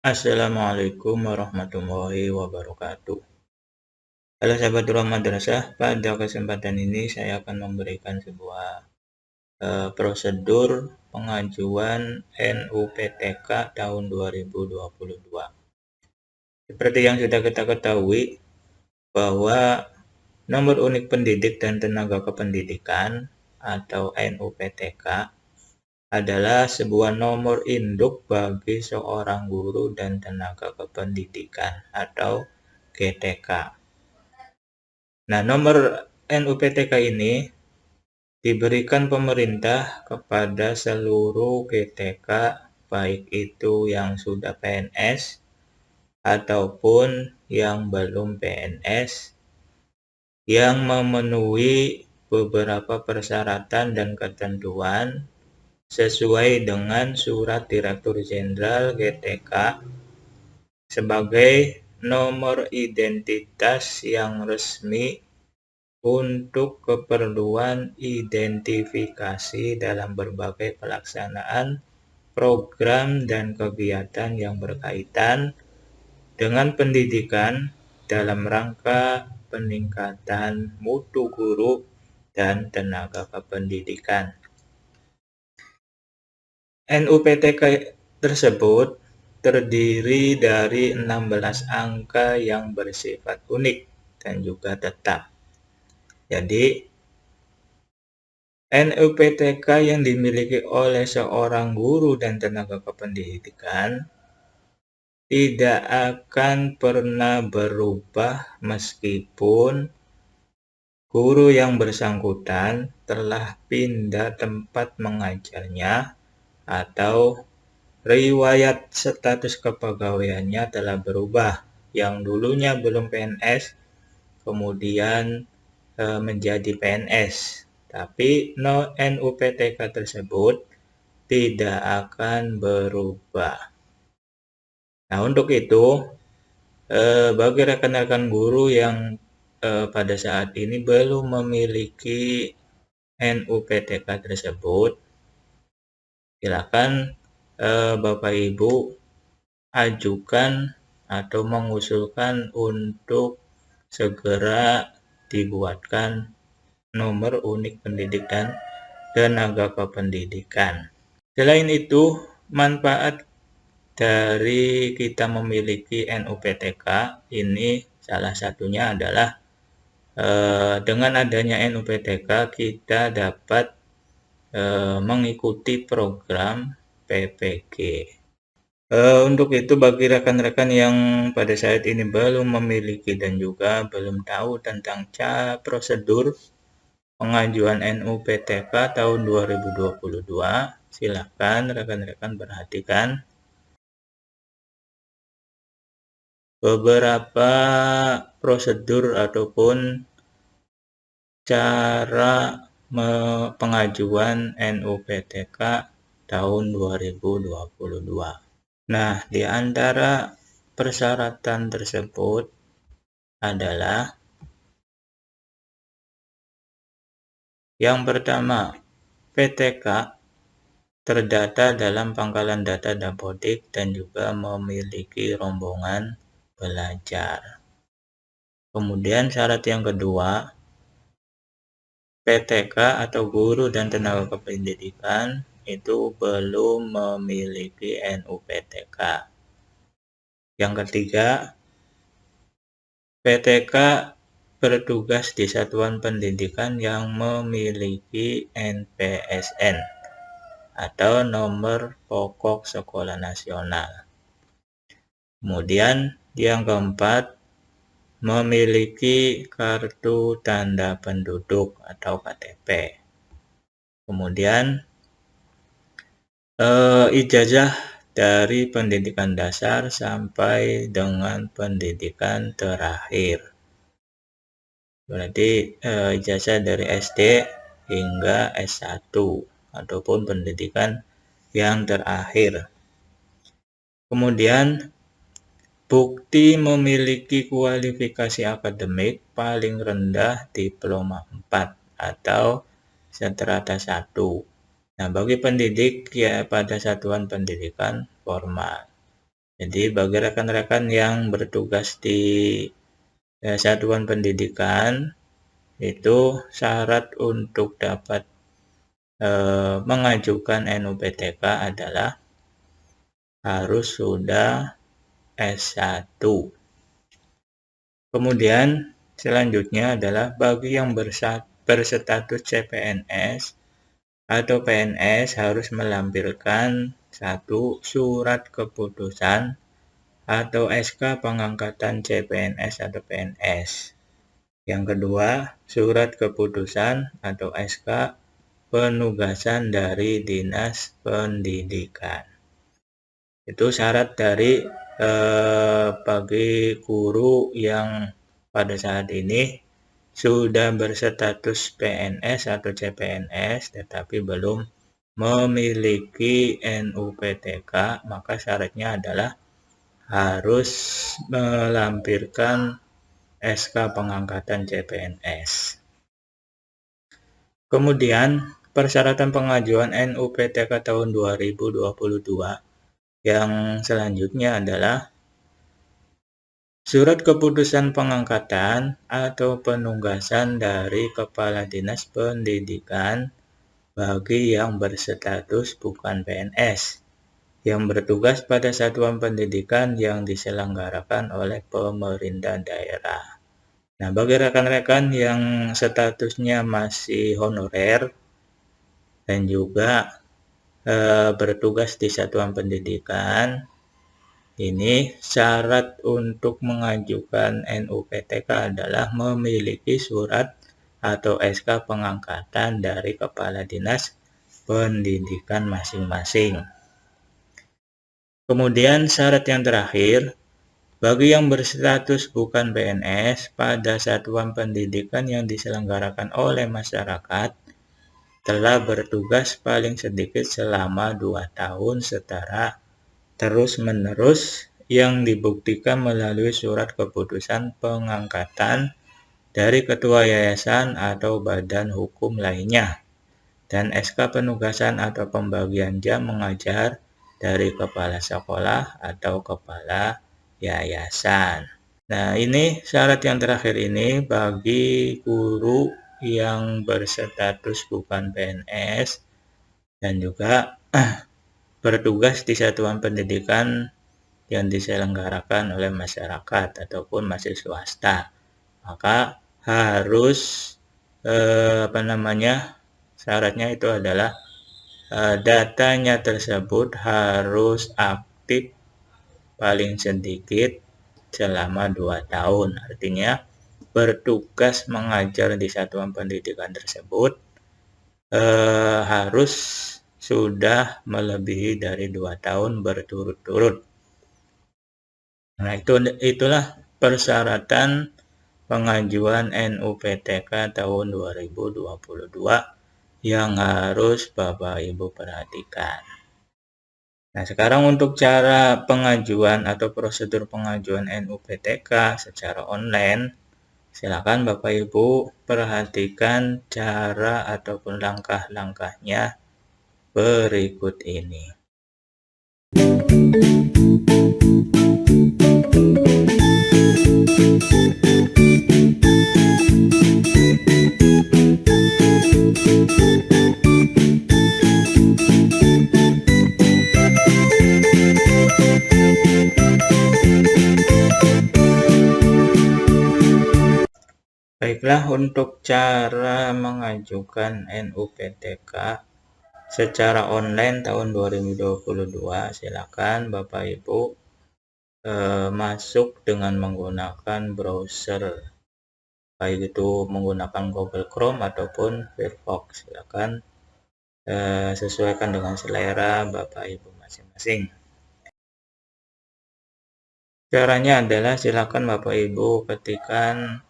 Assalamualaikum warahmatullahi wabarakatuh. Halo sahabat Ruang Madrasah, pada kesempatan ini saya akan memberikan sebuah prosedur pengajuan NUPTK tahun 2022. Seperti yang sudah kita ketahui bahwa nomor unik pendidik dan tenaga kependidikan atau NUPTK adalah sebuah nomor induk bagi seorang guru dan tenaga kependidikan atau GTK. Nah, nomor NUPTK ini diberikan pemerintah kepada seluruh GTK, baik itu yang sudah PNS ataupun yang belum PNS, yang memenuhi beberapa persyaratan dan ketentuan sesuai dengan Surat Direktur Jenderal GTK sebagai nomor identitas yang resmi untuk keperluan identifikasi dalam berbagai pelaksanaan program dan kegiatan yang berkaitan dengan pendidikan dalam rangka peningkatan mutu guru dan tenaga kependidikan. NUPTK tersebut terdiri dari 16 angka yang bersifat unik dan juga tetap. Jadi, NUPTK yang dimiliki oleh seorang guru dan tenaga kependidikan tidak akan pernah berubah meskipun guru yang bersangkutan telah pindah tempat mengajarnya atau riwayat status kepegawaiannya telah berubah, yang dulunya belum PNS kemudian menjadi PNS. Tapi NUPTK tersebut tidak akan berubah. Nah, untuk itu bagi rekan-rekan guru yang pada saat ini belum memiliki NUPTK tersebut, silakan Bapak Ibu ajukan atau mengusulkan untuk segera dibuatkan nomor unik pendidik dan tenaga kependidikan. Selain itu, manfaat dari kita memiliki NUPTK ini salah satunya adalah dengan adanya NUPTK kita dapat mengikuti program PPG. Untuk itu bagi rekan-rekan yang pada saat ini belum memiliki dan juga belum tahu tentang prosedur pengajuan NUPTK tahun 2022, silakan rekan-rekan perhatikan beberapa prosedur ataupun cara pengajuan NUPTK tahun 2022. Nah, di antara persyaratan tersebut adalah yang pertama, PTK terdata dalam pangkalan data Dapodik dan juga memiliki rombongan belajar. Kemudian syarat yang kedua, PTK atau guru dan tenaga kependidikan itu belum memiliki NUPTK. Yang ketiga, PTK bertugas di satuan pendidikan yang memiliki NPSN atau nomor pokok sekolah nasional. Kemudian yang keempat, memiliki kartu tanda penduduk atau KTP. Kemudian ijazah dari pendidikan dasar sampai dengan pendidikan terakhir. Berarti ijazah dari SD hingga S1 ataupun pendidikan yang terakhir. Kemudian bukti memiliki kualifikasi akademik paling rendah diploma 4 atau strata 1. Nah, bagi pendidik ya pada satuan pendidikan formal. Jadi bagi rekan-rekan yang bertugas di satuan pendidikan, itu syarat untuk dapat mengajukan NUPTK adalah harus sudah S1. Kemudian selanjutnya adalah bagi yang berstatus CPNS atau PNS harus melampirkan satu surat keputusan atau SK pengangkatan CPNS atau PNS. Yang kedua, surat keputusan atau SK penugasan dari Dinas Pendidikan. Itu syarat dari bagi guru yang pada saat ini sudah berstatus PNS atau CPNS tetapi belum memiliki NUPTK, maka syaratnya adalah harus melampirkan SK pengangkatan CPNS. Kemudian persyaratan pengajuan NUPTK tahun 2022 yang selanjutnya adalah surat keputusan pengangkatan atau penugasan dari Kepala Dinas Pendidikan bagi yang berstatus bukan PNS yang bertugas pada satuan pendidikan yang diselenggarakan oleh pemerintah daerah. Nah, bagi rekan-rekan yang statusnya masih honorer dan juga bertugas di satuan pendidikan, ini syarat untuk mengajukan NUPTK adalah memiliki surat atau SK pengangkatan dari Kepala Dinas Pendidikan masing-masing. Kemudian syarat yang terakhir, bagi yang berstatus bukan PNS pada satuan pendidikan yang diselenggarakan oleh masyarakat telah bertugas paling sedikit selama 2 tahun setara terus-menerus yang dibuktikan melalui surat keputusan pengangkatan dari ketua yayasan atau badan hukum lainnya dan SK penugasan atau pembagian jam mengajar dari kepala sekolah atau kepala yayasan. Nah, ini syarat yang terakhir ini bagi guru yang berstatus bukan PNS dan juga bertugas di satuan pendidikan yang diselenggarakan oleh masyarakat ataupun masih swasta. Maka harus syaratnya itu adalah datanya tersebut harus aktif paling sedikit selama 2 tahun. Artinya bertugas mengajar di satuan pendidikan tersebut harus sudah melebihi dari 2 tahun berturut-turut. Nah, itulah persyaratan pengajuan NUPTK tahun 2022 yang harus Bapak Ibu perhatikan. Nah, sekarang untuk cara pengajuan atau prosedur pengajuan NUPTK secara online, silakan Bapak Ibu perhatikan cara ataupun langkah-langkahnya berikut ini. Baiklah, untuk cara mengajukan NUPTK secara online tahun 2022, silakan Bapak Ibu masuk dengan menggunakan browser, baik itu menggunakan Google Chrome ataupun Firefox. Silakan sesuaikan dengan selera Bapak Ibu masing-masing. Caranya adalah silakan Bapak Ibu ketikkan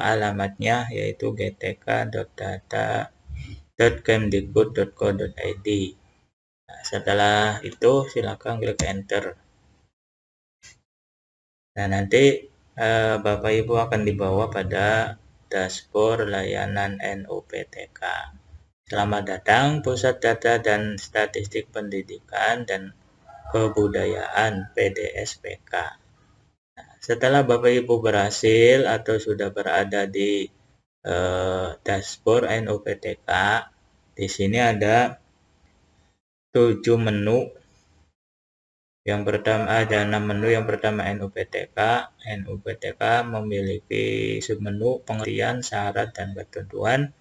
alamatnya, yaitu gtk.data.kemdikbud.go.id. Nah, setelah itu silakan klik enter. Nah, nanti Bapak Ibu akan dibawa pada dashboard layanan NUPTK. Selamat datang Pusat Data dan Statistik Pendidikan dan Kebudayaan PDSPK. Nah, setelah Bapak Ibu berhasil atau sudah berada di dashboard NUPTK, di sini ada 7 menu. Yang pertama ada 6 menu. Yang pertama NUPTK. NUPTK memiliki submenu pengertian, syarat, dan ketentuan,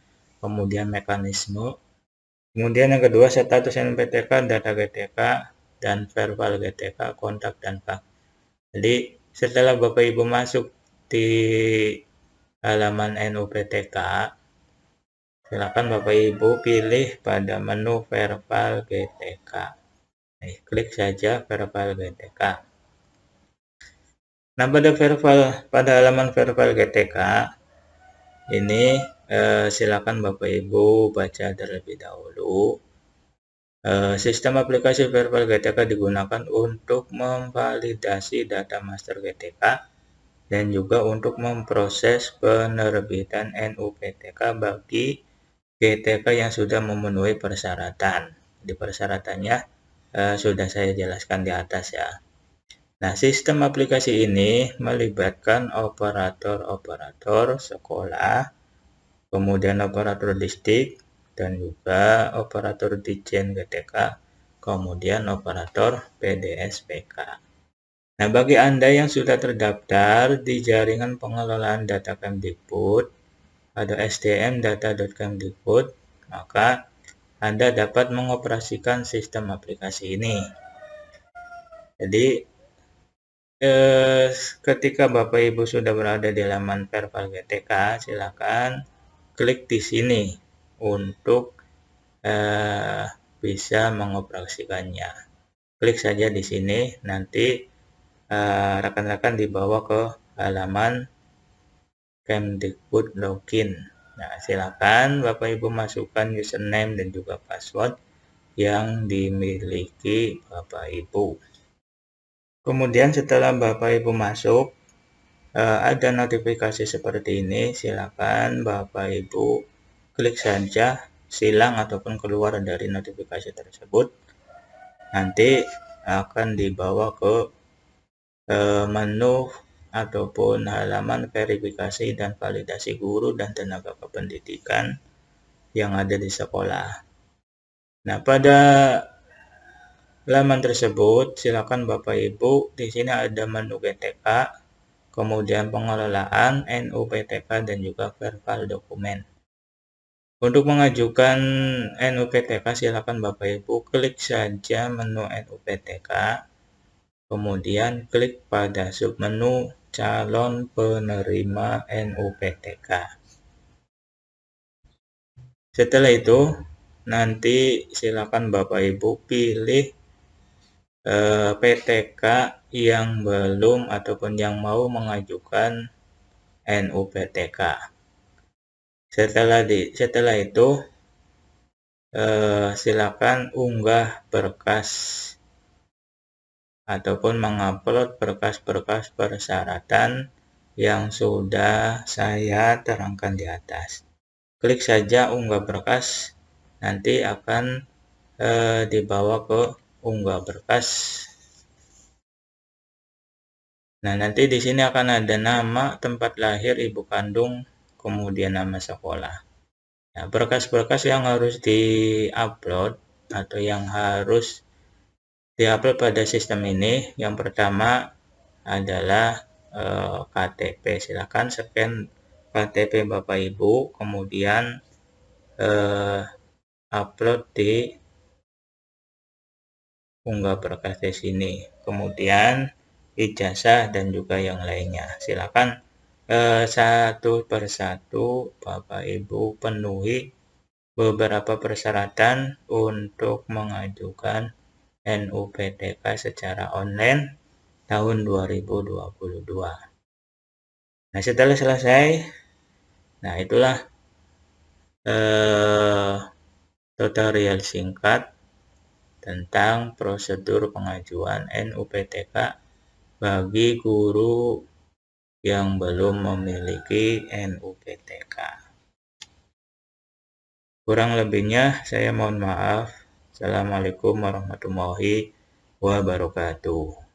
kemudian mekanisme. Kemudian yang kedua status NUPTK, data GTK, dan verbal GTK, kontak dan fak. Jadi setelah Bapak Ibu masuk di halaman NUPTK, silakan Bapak Ibu pilih pada menu verbal GTK. Klik saja verbal GTK. Nah, pada halaman verbal GTK ini silakan Bapak Ibu baca terlebih dahulu. Sistem aplikasi verbal GTK digunakan untuk memvalidasi data master GTK dan juga untuk memproses penerbitan NUPTK bagi GTK yang sudah memenuhi persyaratan. Di persyaratannya sudah saya jelaskan di atas ya. Nah, sistem aplikasi ini melibatkan operator-operator sekolah, kemudian operator distrik, dan juga operator Ditjen GTK, kemudian operator PDSPK. Nah, bagi Anda yang sudah terdaftar di jaringan pengelolaan data Kemdikbud atau sdmdata.kemdikbud, maka Anda dapat mengoperasikan sistem aplikasi ini. Jadi, ketika Bapak Ibu sudah berada di halaman verbal GTK, silakan klik di sini untuk bisa mengoperasikannya. Klik saja di sini, nanti rekan-rekan dibawa ke halaman Kemdikbud login. Nah, silakan Bapak Ibu masukkan username dan juga password yang dimiliki Bapak Ibu. Kemudian setelah Bapak Ibu masuk, ada notifikasi seperti ini. Silakan Bapak Ibu klik saja silang ataupun keluar dari notifikasi tersebut. Nanti akan dibawa ke menu ataupun halaman verifikasi dan validasi guru dan tenaga kependidikan yang ada di sekolah. Nah, pada halaman tersebut silakan Bapak Ibu, di sini ada menu GTK, kemudian pengelolaan NUPTK dan juga verbal dokumen. Untuk mengajukan NUPTK silakan Bapak Ibu klik saja menu NUPTK, kemudian klik pada submenu calon penerima NUPTK. Setelah itu nanti silakan Bapak Ibu pilih PTK yang belum ataupun yang mau mengajukan NUPTK. Setelah itu silakan unggah berkas ataupun mengupload berkas-berkas persyaratan yang sudah saya terangkan di atas. Klik saja unggah berkas, nanti akan dibawa ke unggah berkas. Nah, nanti di sini akan ada nama, tempat lahir ibu kandung, kemudian nama sekolah. Nah, berkas-berkas yang harus diupload atau yang harus diupload pada sistem ini, yang pertama adalah KTP. Silakan scan KTP Bapak Ibu, kemudian upload di unggah berkas di sini. Kemudian ijazah dan juga yang lainnya. Silakan satu persatu Bapak Ibu penuhi beberapa persyaratan untuk mengajukan NUPTK secara online tahun 2022. Nah, setelah selesai, nah itulah tutorial singkat tentang prosedur pengajuan NUPTK bagi guru yang belum memiliki NUPTK. Kurang lebihnya saya mohon maaf. Assalamualaikum warahmatullahi wabarakatuh.